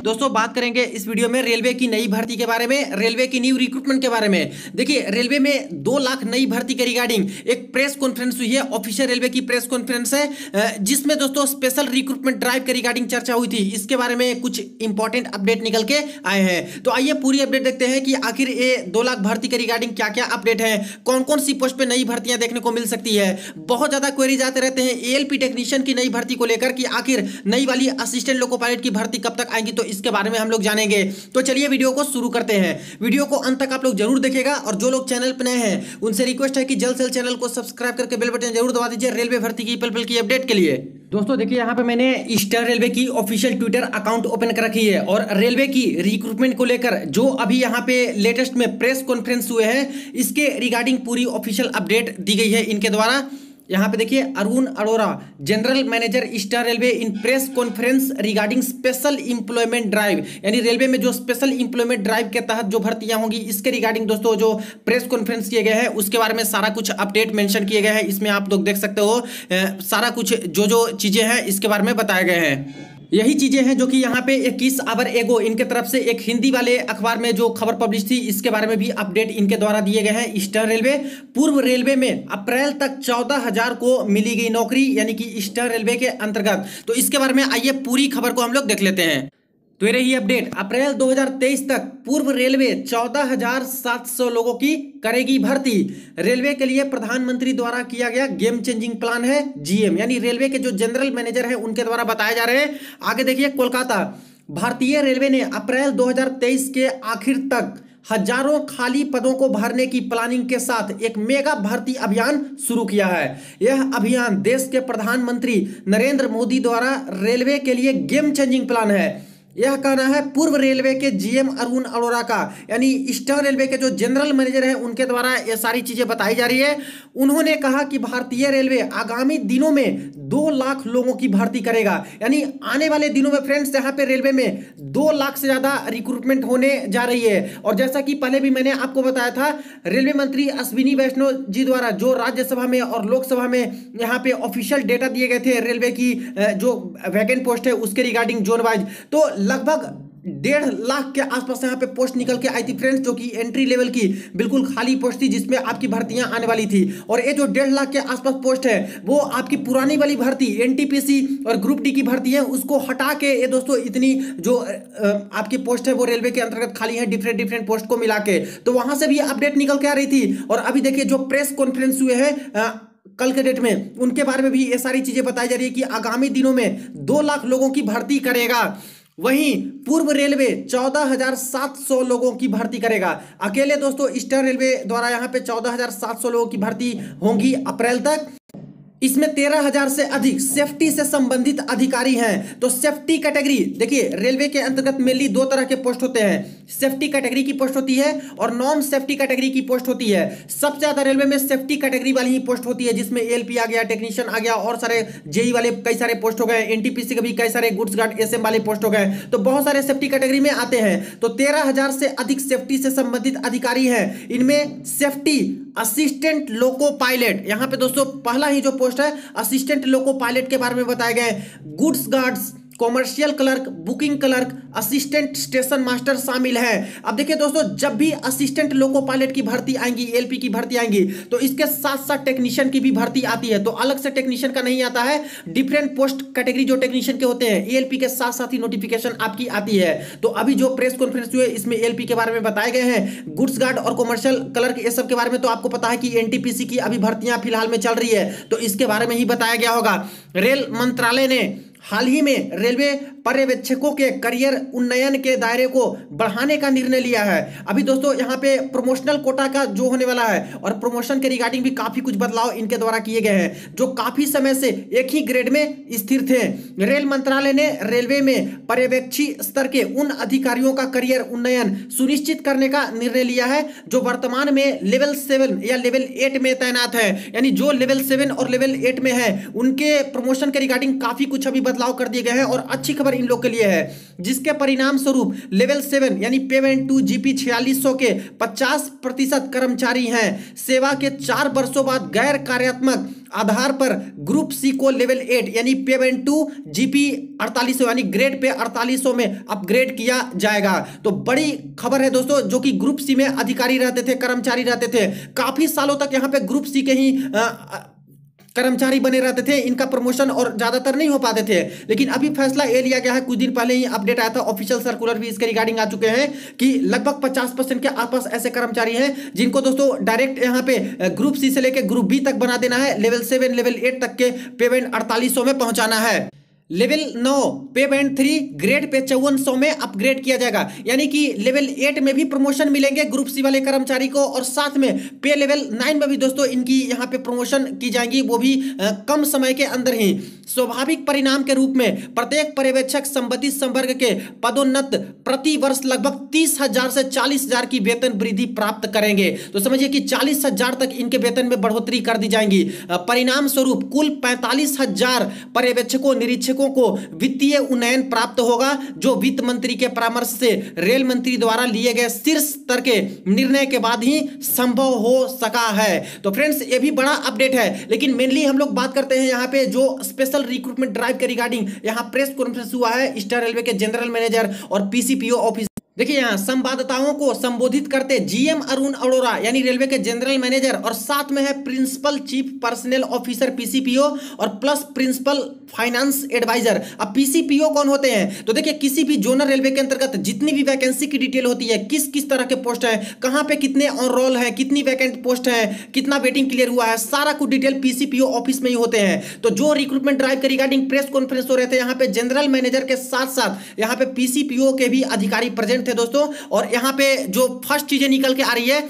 दोस्तों बात करेंगे इस वीडियो में रेलवे की नई भर्ती के बारे में, रेलवे की न्यू रिक्रूटमेंट के बारे में। देखिए रेलवे में 2 लाख नई भर्ती के रिगार्डिंग एक प्रेस कॉन्फ्रेंस हुई है, ऑफिशियल रेलवे की प्रेस कॉन्फ्रेंस है, जिसमें दोस्तों स्पेशल रिक्रूटमेंट ड्राइव के रिगार्डिंग चर्चा हुई थी। इसके बारे में कुछ इंपॉर्टेंट अपडेट निकल के आए हैं, तो आइए पूरी अपडेट देखते हैं कि आखिर ये 2 लाख भर्ती के रिगार्डिंग क्या क्या अपडेट है, कौन कौन सी पोस्ट पे नई भर्तियां देखने को मिल सकती है। बहुत ज्यादा क्वेरीज आते रहते हैं एएलपी टेक्नीशियन की नई भर्ती को लेकर कि आखिर नई वाली असिस्टेंट लोको पायलट की भर्ती कब तक आएंगी, तो इसके बारे में हम लोग जानेंगे। तो चलिए वीडियो को शुरू करते हैं। वीडियो को अंत तक आप लोग जरूर देखिएगा और जो लोग चैनल पर नए हैं उनसे रिक्वेस्ट है कि जल्द से जल्द चैनल को सब्सक्राइब करके बेल बटन जरूर दबा दीजिए रेलवे भर्ती की पल पल की अपडेट के लिए। दोस्तों देखिए यहाँ पे मैंने ईस्टर्न रेलवे की ऑफिशियल ट्विटर अकाउंट ओपन कर रखी है और रेलवे की रिक्रूटमेंट को लेकर जो अभी यहाँ पे लेटेस्ट में प्रेस कॉन्फ्रेंस हुए हैं इसके रिगार्डिंग पूरी ऑफिशियल अपडेट दी गई है इनके द्वारा। यहाँ पे देखिए Arun Arora general manager eastern railway in press conference regarding special employment drive, यानी रेलवे में जो स्पेशल इंप्लॉयमेंट ड्राइव के तहत जो भर्तियां होंगी इसके रिगार्डिंग दोस्तों जो प्रेस कॉन्फ्रेंस किए गए हैं उसके बारे में सारा कुछ अपडेट मेंशन किए गए हैं। इसमें आप लोग देख सकते हो सारा कुछ जो चीजें हैं इसके बारे में बताए गए हैं। यही चीजें हैं जो कि यहाँ पे 21 आवर एगो इनके तरफ से एक हिंदी वाले अखबार में जो खबर पब्लिश थी इसके बारे में भी अपडेट इनके द्वारा दिए गए हैं। ईस्टर्न रेलवे पूर्व रेलवे में अप्रैल तक 14,000 को मिली गई नौकरी, यानी कि ईस्टर्न रेलवे के अंतर्गत। तो इसके बारे में आइए पूरी खबर को हम लोग देख लेते हैं। तो ये रही अपडेट, अप्रैल 2023 तक पूर्व रेलवे 14,700 लोगों की करेगी भर्ती। रेलवे के लिए प्रधानमंत्री द्वारा किया गया गेम चेंजिंग प्लान है जीएम, यानी रेलवे के जो जनरल मैनेजर हैं उनके द्वारा बताए जा रहे हैं। आगे देखिए कोलकाता, भारतीय रेलवे ने अप्रैल 2023 के आखिर तक हजारों खाली पदों को भरने की प्लानिंग के साथ एक मेगा भर्ती अभियान शुरू किया है। यह अभियान देश के प्रधानमंत्री नरेंद्र मोदी द्वारा रेलवे के लिए गेम चेंजिंग प्लान है। यह कहना है पूर्व रेलवे के जीएम अरुण अरोड़ा का, यानी ईस्टर्न रेलवे के जो जनरल मैनेजर हैं उनके द्वारा ये सारी चीजें बताई जा रही है। उन्होंने कहा कि भारतीय रेलवे आगामी दिनों में 2 लाख लोगों की भर्ती करेगा, यानी आने वाले दिनों में फ्रेंड्स यहाँ पे रेलवे में 2 लाख से ज्यादा रिक्रूटमेंट होने जा रही है। और जैसा कि पहले भी मैंने आपको बताया था, रेलवे मंत्री अश्विनी वैष्णव जी द्वारा जो राज्यसभा में और लोकसभा में यहाँ पे ऑफिशियल डेटा दिए गए थे रेलवे की जो वैकेंट पोस्ट है उसके रिगार्डिंग जोन वाइज, तो लगभग 1.5 लाख के आसपास यहाँ पे पोस्ट निकल के आई थी फ्रेंड्स, जो कि एंट्री लेवल की बिल्कुल खाली पोस्ट थी जिसमें आपकी भर्तियां आने वाली थी। और ये जो 1.5 लाख के आसपास पोस्ट है वो आपकी पुरानी वाली भर्ती एनटीपीसी और ग्रुप डी की भर्ती है उसको हटा के ये दोस्तों इतनी जो आपकी पोस्ट है वो रेलवे के अंतर्गत खाली है डिफरेंट पोस्ट को मिला के, तो वहां से भी अपडेट निकल के आ रही थी। और अभी देखिए जो प्रेस कॉन्फ्रेंस हुए हैं कल के डेट में उनके बारे में भी ये सारी चीजें बताई जा रही है कि आगामी दिनों में 2 लाख लोगों की भर्ती करेगा। वहीं पूर्व रेलवे 14,700 लोगों की भर्ती करेगा। अकेले दोस्तों ईस्टर्न रेलवे द्वारा यहां पे 14,700 लोगों की भर्ती होंगी अप्रैल तक। इसमें 13,000 से अधिक सेफ्टी से संबंधित अधिकारी हैं। तो सेफ्टी कैटेगरी देखिए रेलवे के अंतर्गत मेनली 2 तरह के पोस्ट होते हैं, सेफ्टी कैटेगरी की पोस्ट होती है और नॉन सेफ्टी कैटेगरी की पोस्ट होती है। सबसे ज्यादा रेलवे में सेफ्टी कैटेगरी वाली ही पोस्ट होती है जिसमें एएलपी आ गया, टेक्नीशियन आ गया और सारे जेई वाले कई सारे पोस्ट हो गए, एनटीपीसी के भी कई सारे गुड्स गार्ड एसएम वाले पोस्ट हो गए, तो बहुत सारे सेफ्टी कैटेगरी में आते हैं। तो 13,000 से अधिक सेफ्टी से संबंधित अधिकारी हैं। इनमें सेफ्टी असिस्टेंट लोको पायलट, यहां पे दोस्तों पहला ही जो पोस्ट है असिस्टेंट लोको पायलट के बारे में बताए गए। Goods guards, commercial clerk, booking clerk, assistant station master शामिल हैं। अब देखिए दोस्तों जब भी असिस्टेंट लोको पायलट की भर्ती आएंगी, एएलपी की भर्ती आएंगी, तो इसके साथ साथ टेक्नीशियन की भी भर्ती आती है। तो अलग से टेक्नीशियन का नहीं आता है, डिफरेंट पोस्ट कैटेगरी जो टेक्नीशियन के होते हैं एएलपी के साथ साथ ही नोटिफिकेशन आपकी आती है। तो अभी जो प्रेस कॉन्फ्रेंस हुए इसमें एएलपी के बारे में बताए गए हैं, गुड्स गार्ड और कॉमर्शियल क्लर्क ये सब के बारे में तो आपको पता है कि एनटीपीसी की अभी भर्तियां फिलहाल में चल रही है, तो इसके बारे में ही बताया गया होगा। रेल मंत्रालय ने हाल ही में रेलवे पर्यवेक्षकों के करियर उन्नयन के दायरे को बढ़ाने का निर्णय लिया है। अभी दोस्तों यहाँ पे प्रमोशनल कोटा का जो होने वाला है और प्रमोशन के रिगार्डिंग भी काफी कुछ बदलाव इनके द्वारा किए गए हैं जो काफी समय से एक ही ग्रेड में स्थिर थे। रेल मंत्रालय ने रेलवे में पर्यवेक्षी स्तर के उन अधिकारियों का करियर उन्नयन सुनिश्चित करने का निर्णय लिया है जो वर्तमान में लेवल 7 या लेवल 8 में तैनात है, यानी जो लेवल 7 और लेवल 8 में है उनके प्रमोशन के रिगार्डिंग काफी कुछ अभी बदलाव बदलाव कर दिए गए हैं और अच्छी खबर इन लोग के लिए है, जिसके परिणाम स्वरूप लेवल 7 यानी पेमेंट टू जीपी 4600 के 50% कर्मचारी हैं। सेवा के 4 वर्षों बाद गैर कार्यात्मक आधार पर ग्रुप सी को लेवल 8 यानी पेमेंट टू जीपी 4800 यानी ग्रेड पे 4800 में अपग्रेड किया जाएगा। तो बड़ी खबर है दोस्तों, जो कि ग्रुप सी में अधिकारी रहते थे, कर्मचारी रहते थे, काफी सालों तक यहां पे ग्रुप सी के ही कर्मचारी बने रहते थे, इनका प्रमोशन और ज्यादातर नहीं हो पाते थे। लेकिन अभी फैसला ये लिया गया है, कुछ दिन पहले ही अपडेट आया था, ऑफिशियल सर्कुलर भी इसके रिगार्डिंग आ चुके हैं कि लगभग 50% के आसपास ऐसे कर्मचारी हैं जिनको दोस्तों डायरेक्ट यहां पे ग्रुप सी से लेकर ग्रुप बी तक बना देना है, लेवल 7 लेवल 8 तक के पेमेंट 4800 में पहुंचाना है। लेवल 9 पे बैंड 3 ग्रेड पे 5400 में अपग्रेड किया जाएगा, यानी कि लेवल 8 में भी प्रमोशन मिलेंगे ग्रुप सी वाले कर्मचारी को, और साथ में पे लेवल 9 में भी दोस्तों इनकी यहां पे प्रमोशन की जाएंगी, वो भी कम समय के अंदर ही। स्वाभाविक परिणाम के रूप में प्रत्येक पर्यवेक्षक संबंधित संवर्ग के पदोन्नत प्रति वर्ष लगभग 30,000 से 40,000 की वेतन वृद्धि प्राप्त करेंगे। तो समझिए कि 40,000 तक इनके वेतन में बढ़ोतरी कर दी जाएंगी। परिणाम स्वरूप कुल 45,000 पर्यवेक्षकों निरीक्षकों को वित्तीय उन्नयन प्राप्त होगा, जो वित्त मंत्री के परामर्श से रेल मंत्री द्वारा लिए गए शीर्ष स्तर के निर्णय के बाद ही संभव हो सका है। तो फ्रेंड्स ये भी बड़ा अपडेट है, लेकिन मेनली हम लोग बात करते हैं यहाँ पे जो स्पेशल रिक्रूटमेंट ड्राइव के रिगार्डिंग यहाँ प्रेस कॉन्फ्रेंस हुआ है ईस्टर्न रेलवे के जनरल मैनेजर और पीसीपीओ ऑफिस। देखिए यहाँ संवाददाताओं को संबोधित करते जीएम अरुण अरोड़ा यानी रेलवे के जनरल मैनेजर, और साथ में है principal chief personnel officer PCPO और प्लस प्रिंसिपल फाइनेंस एडवाइजर। अब पीसीपीओ कौन होते हैं, तो देखिए किसी भी जोनल रेलवे के अंतर्गत जितनी भी वैकेंसी की डिटेल होती है, किस किस तरह के पोस्ट हैं, कहां पे कितने ऑन रोल हैं, कितनी वैकेंट पोस्ट हैं, कितना वेटिंग क्लियर हुआ है, सारा कुछ डिटेल पीसीपीओ ऑफिस में ही होते हैं। तो जो रिक्रूटमेंट ड्राइव के रिगार्डिंग प्रेस कॉन्फ्रेंस हो रहे थे, यहाँ पे जनरल मैनेजर के साथ साथ यहाँ पे पीसीपीओ के भी अधिकारी प्रेजेंट थे दोस्तों। और यहां पे जो फर्स्ट चीजें निकल के आ रही है,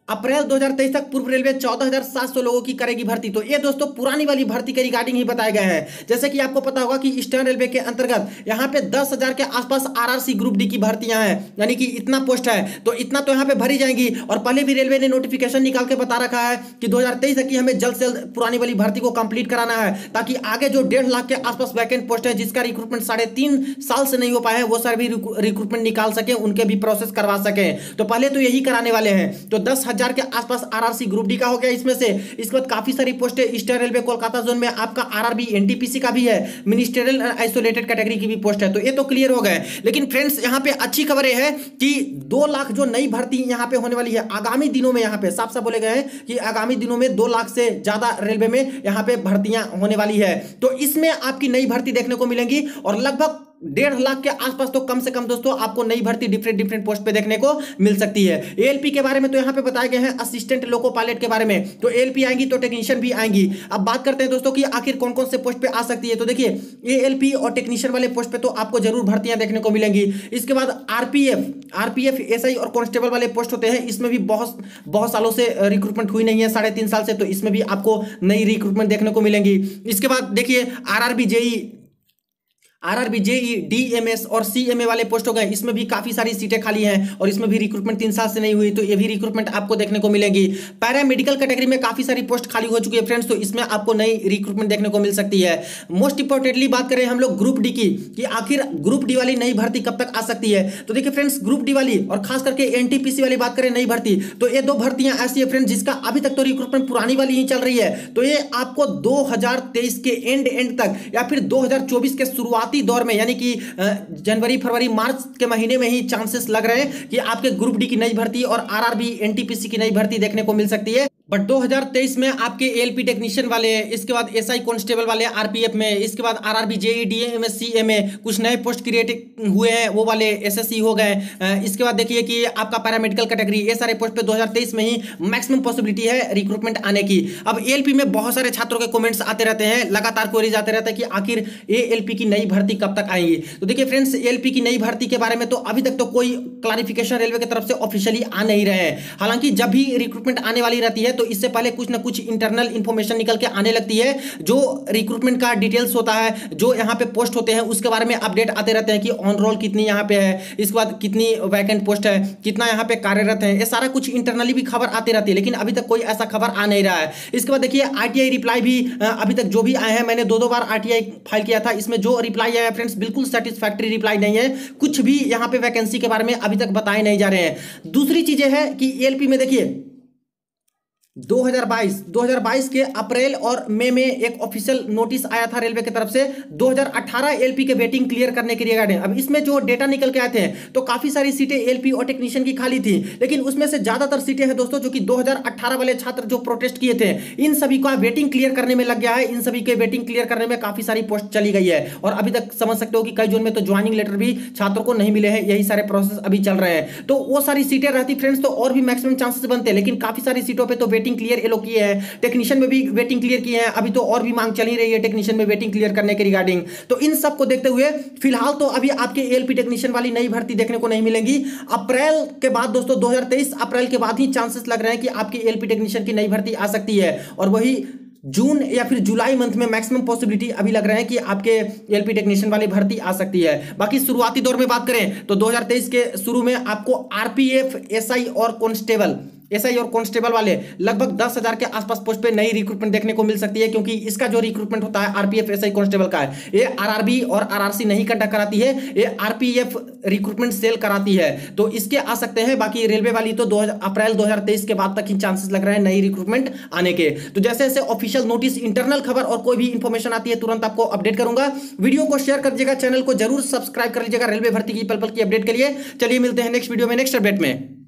अप्रैल 2023 तक पूर्व रेलवे 14,700 लोगों की करेगी भर्ती। तो ये दोस्तों पुरानी वाली भर्ती के रिगार्डिंग ही बताए गए हैं। जैसे कि आपको पता होगा कि ईस्टर्न रेलवे के अंतर्गत यहाँ पे 10,000 के आसपास आरआरसी ग्रुप डी की भर्तियां हैं, यानी कि इतना पोस्ट है, तो इतना तो यहाँ पे भरी जाएंगी। और पहले भी रेलवे ने नोटिफिकेशन निकाल के बता रखा है कि 2023 तक ही हमें जल्द से जल्द पुरानी वाली भर्ती को कंप्लीट कराना है, ताकि आगे जो 1.5 लाख के आसपास वैकेंट पोस्ट है, जिसका रिक्रूटमेंट 3.5 साल से नहीं हो पाए हैं, वो सारे भी रिक्रूटमेंट निकाल सके, उनके भी प्रोसेस करवा सके। तो पहले तो यही कराने वाले हैं। तो 10,000 के आसपास आरआरसी ग्रुप डी का हो गया इसमें से। इसके बाद काफी सारी पोस्टें ईस्टर्न रेलवे कोलकाता जोन में आपका आरआरबी एनटीपीसी का भी है, मिनिस्ट्रियल आइसोलेटेड कैटेगरी की भी पोस्ट है। तो ये तो क्लियर हो गए। लेकिन फ्रेंड्स यहाँ पे अच्छी खबर यह है कि 2 लाख जो नई भर्ती यहाँ पे होने वाली है आगामी दिनों में, यहाँ पे साफ साफ बोले गए हैं कि आगामी दिनों में 2 लाख से ज्यादा रेलवे में यहाँ पे भर्तियां होने वाली है। तो इसमें आपकी नई भर्ती देखने को मिलेंगी, और लगभग 1.5 लाख के आसपास तो कम से कम दोस्तों आपको नई भर्ती डिफरेंट पोस्ट पे देखने को मिल सकती है। एएलपी के बारे में तो यहाँ पे बताए गए हैं, असिस्टेंट लोको पायलट के बारे में, तो एएलपी आएंगी तो टेक्नीशियन भी आएंगी। अब बात करते हैं दोस्तों कि आखिर कौन कौन से पोस्ट पे आ सकती है। तो देखिए एएलपी और टेक्नीशियन वाले पोस्ट पे तो आपको जरूर भर्तियां देखने को मिलेंगी। इसके बाद आरपीएफ एसआई और कांस्टेबल वाले पोस्ट होते हैं, इसमें भी बहुत सालों से रिक्रूटमेंट हुई नहीं है, 3.5 साल से, तो इसमें भी आपको नई रिक्रूटमेंट देखने को मिलेंगी। इसके बाद देखिए आरआरबी जेई डीएमएस और सीएमए वाले पोस्ट हो गए, इसमें भी काफी सारी सीटें खाली हैं, और इसमें भी रिक्रूटमेंट 3 साल से नहीं हुई, तो ये भी रिक्रूटमेंट आपको देखने को मिलेगी। पैरामेडिकल कैटेगरी में काफी सारी पोस्ट खाली हो चुकी है फ्रेंड्स, तो इसमें आपको नई रिक्रूटमेंट देखने को मिल सकती है। मोस्ट इंपॉर्टेंटली बात करें हम लोग ग्रुप डी की, कि आखिर ग्रुप डी वाली नई भर्ती कब तक आ सकती है। तो देखिए फ्रेंड्स ग्रुप डी वाली और खास करके एनटीपीसी वाली बात करें नई भर्ती, तो ये 2 भर्तियां ऐसी है फ्रेंड्स जिसका अभी तक तो रिक्रूटमेंट पुरानी वाली ही चल रही है। तो ये आपको 2023 के एंड तक या फिर 2024 के शुरुआती दौर में, यानी कि जनवरी फरवरी मार्च के महीने में ही चांसेस लग रहे हैं कि आपके ग्रुप डी की नई भर्ती और आरआरबी एनटीपीसी की नई भर्ती देखने को मिल सकती है। बट 2023 में आपके एएलपी टेक्नीशियन वाले, इसके बाद एसआई कांस्टेबल वाले आरपीएफ में, इसके बाद आरआरबी जेई डीएमएस सीएमए कुछ नए पोस्ट क्रिएट हुए हैं, वो वाले एसएससी हो गए। इसके बाद देखिए कि आपका पैरामेडिकल कैटेगरी, ये सारे पोस्ट पे 2023 में ही मैक्सिमम पॉसिबिलिटी है रिक्रूटमेंट आने की। अब एएलपी में बहुत सारे छात्रों के कमेंट्स आते रहते हैं, लगातार क्वेरीज आते रहते हैं कि आखिर एएलपी की नई भर्ती कब तक आएगी। तो देखिए फ्रेंड्स एएलपी की नई भर्ती के बारे में तो अभी तक तो कोई क्लैरिफिकेशन रेलवे की तरफ से ऑफिशियली आ नहीं रहे हैं। हालांकि जब भी रिक्रूटमेंट आने वाली रहती है तो इससे पहले कुछ ना कुछ इंटरनल इंफॉर्मेशन निकल के आने लगती है, जो रिक्रूटमेंट का डिटेल्स होता है, जो यहाँ पे पोस्ट होते हैं उसके बारे में अपडेट आते रहते हैं कि ऑन रोल कितनी यहाँ पे है, इसके बाद कितनी वैकेंट पोस्ट है, कितना यहाँ पे कार्यरत है, ये सारा कुछ इंटरनली भी खबर आती रहती है, लेकिन अभी तक कोई ऐसा खबर आ नहीं रहा है। इसके बाद देखिए आरटीआई रिप्लाई भी अभी तक जो भी आए हैं, मैंने दो बार आरटीआई फाइल किया था, इसमें जो रिप्लाई आया फ्रेंड्स बिल्कुल सेटिस्फैक्टरी रिप्लाई नहीं है, कुछ भी यहाँ पे वैकेंसी के बारे में अभी तक बताए नहीं जा रहे हैं। दूसरी चीजें है कि एएलपी में देखिए 2022 के अप्रैल और मई में एक ऑफिशियल नोटिस आया था रेलवे की तरफ से 2018 एलपी के वेटिंग क्लियर करने के रिगार्डिंग। अब इसमें जो डेटा निकल के आए थे तो काफी सारी सीटें एलपी और टेक्नीशियन की खाली थी, लेकिन उसमें से ज्यादातर सीटें हैं दोस्तों जो कि 2018 वाले छात्र जो प्रोटेस्ट किए थे, इन सभी का वेटिंग क्लियर करने में लग गया है। इन सभी के वेटिंग क्लियर करने में काफी सारी पोस्ट चली गई है और अभी तक समझ सकते हो कि कई जोन में तो ज्वाइनिंग लेटर भी छात्रों को नहीं मिले हैं। यही सारे प्रोसेस अभी चल रहे हैं, तो वो सारी सीटें रहती फ्रेंड्स तो और भी मैक्सिमम चांसेस बनते हैं, लेकिन काफी सारी सीटों पर तो वेटिंग क्लियर ये लोग किए हैं। टेक्नीशियन में भी वेटिंग क्लियर किए हैं, अभी तो और भी मांग चल ही रही है टेक्नीशियन में वेटिंग क्लियर करने के रिगार्डिंग। तो इन सब को देखते हुए फिलहाल तो अभी आपके एएलपी टेक्नीशियन वाली नई भर्ती देखने को नहीं मिलेंगी। अप्रैल के बाद दोस्तों 2023 अप्रैल के बाद ही चांसेस लग रहे हैं कि आपके एएलपी टेक्नीशियन की नई भर्ती आ सकती है, और वही जून या फिर जुलाई मंथ में मैक्सिमम पॉसिबिलिटी अभी लग रहा है कि आपके एलपी टेक्नीशियन वाली भर्ती आ सकती है। बाकी शुरुआती दौर में बात करें तो 2023 के शुरू में आपको आरपीएफ, एसआई और कांस्टेबल वाले लगभग 10,000 के आसपास पोस्ट पे नई रिक्रूटमेंट देखने को मिल सकती है, क्योंकि इसका जो रिक्रूटमेंट होता है आरपीएफ, एसआई, कांस्टेबल का है, ये आरआरबी और आरआरसी नहीं कंडक्ट कराती है, ये आरपीएफ रिक्रूटमेंट सेल कराती है, तो इसके आ सकते हैं। बाकी रेलवे वाली तो अप्रैल 2023 के बाद तक ही चांसेस लग रहे हैं नई रिक्रूटमेंट आने के। तो जैसे जैसे ऑफिशियल नोटिस, इंटरनल खबर और कोई भी इंफॉर्मेशन आती है तुरंत आपको अपडेट करूंगा। वीडियो को शेयर कर दीजिएगा, चैनल को जरूर सब्सक्राइब कर लीजिएगा रेलवे भर्ती की पल पल की अपडेट के लिए। चलिए मिलते हैं नेक्स्ट वीडियो में नेक्स्ट अपडेट में।